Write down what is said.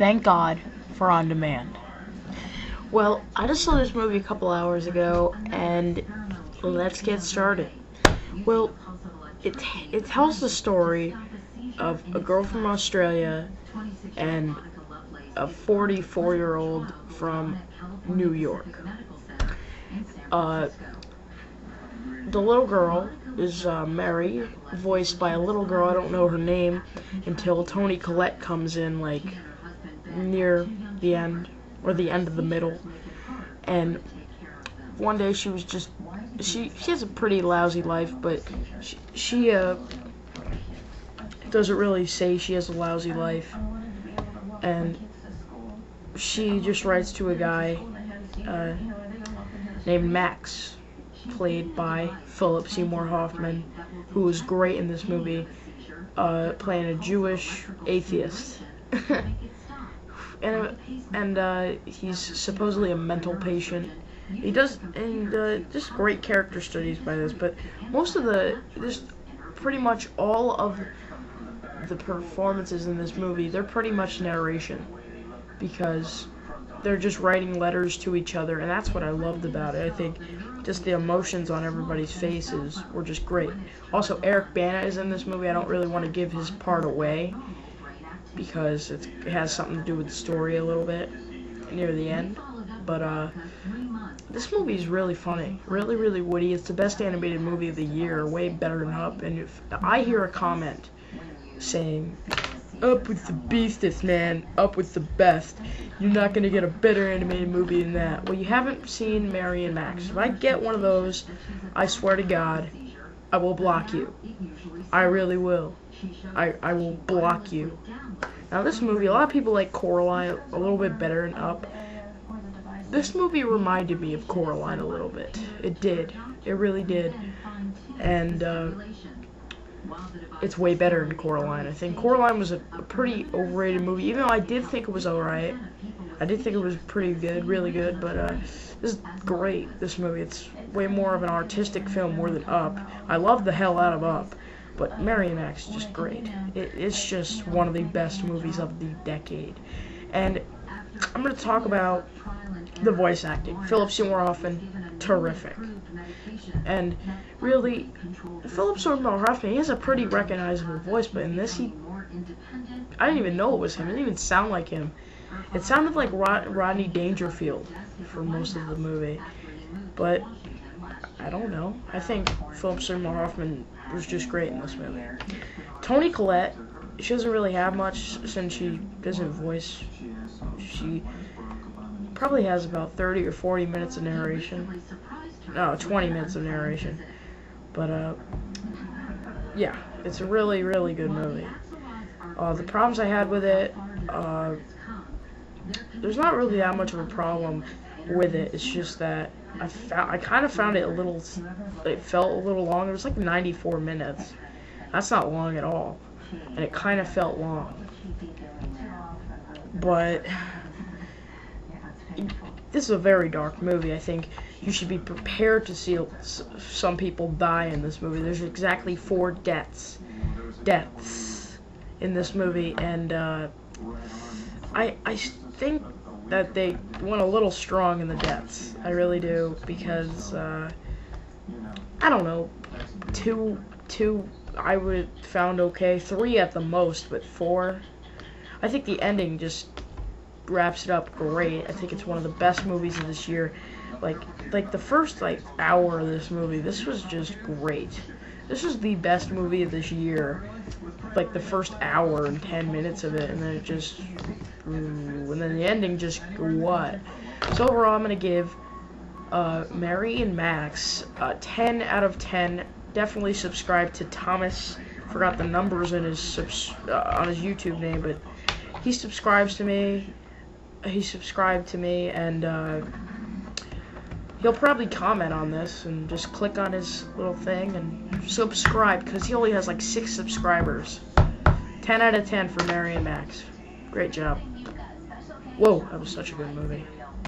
Thank God for On Demand. Well, I just saw this movie a couple hours ago, and let's get started. Well, it tells the story of a girl from Australia and a 44-year-old from New York. The little girl is Mary, voiced by a little girl. I don't know her name until Toni Collette comes in, like, near the end, or the end of the middle. And one day she was just, she has a pretty lousy life, but she doesn't really say she has a lousy life. And she just writes to a guy named Max, played by Philip Seymour Hoffman, who was great in this movie, playing a Jewish atheist. and he's supposedly a mental patient. He does, and just great character studies by this, but most of pretty much all of the performances in this movie, they're pretty much narration, because they're just writing letters to each other, and that's what I loved about it. I think just the emotions on everybody's faces were just great. Also, Eric Bana is in this movie. I don't really want to give his part away, because it has something to do with the story a little bit near the end. But this movie is really funny, really, really witty. It's the best animated movie of the year, way better than Up. And if I hear a comment saying, "Up with the bestest, man, up with the best, you're not gonna get a better animated movie than that," well, you haven't seen Mary and Max. If I get one of those, I swear to God, I will block you. I really will. I will block you. Now, this movie, a lot of people like Coraline a little bit better than Up. This movie reminded me of Coraline a little bit. It did. It really did. And it's way better than Coraline. I think Coraline was a pretty overrated movie, even though I did think it was alright. I did think it was pretty good, really good, but this is great, this movie. It's way more of an artistic film more than Up. I love the hell out of Up, but Mary and Max is just great. It's just one of the best movies of the decade. And I'm going to talk about the voice acting. Philip Seymour Hoffman, terrific. And really, Philip Seymour Hoffman, he has a pretty recognizable voice, but in this, I didn't even know it was him. It didn't even sound like him. It sounded like Rodney Dangerfield for most of the movie. But I don't know. I think Philip Seymour Hoffman was just great in this movie. Toni Collette, she doesn't really have much since she doesn't voice. She probably has about 30 or 40 minutes of narration. No, 20 minutes of narration. But, yeah, it's a really, really good movie. The problems I had with it, there's not really that much of a problem with it. It's just that I kind of found it it felt a little long. It was like 94 minutes. That's not long at all. And it kind of felt long. But this is a very dark movie. I think you should be prepared to see some people die in this movie. There's exactly 4 deaths in this movie, and I think that they went a little strong in the deaths. I really do, because I don't know, two I would found okay, 3 at the most, but 4. I think the ending just wraps it up great. I think it's one of the best movies of this year. Like the first hour of this movie, this was just great. This was the best movie of this year. Like the first hour and 10 minutes of it, and then it just, and then the ending just what? So overall, I'm gonna give Mary and Max 10 out of 10. Definitely subscribe to Thomas. Forgot the numbers in his on his YouTube name, but he subscribes to me. He subscribed to me, and he'll probably comment on this and just click on his little thing and subscribe, because he only has like 6 subscribers. 10 out of 10 for Mary and Max. Great job. Whoa, that was such a good movie.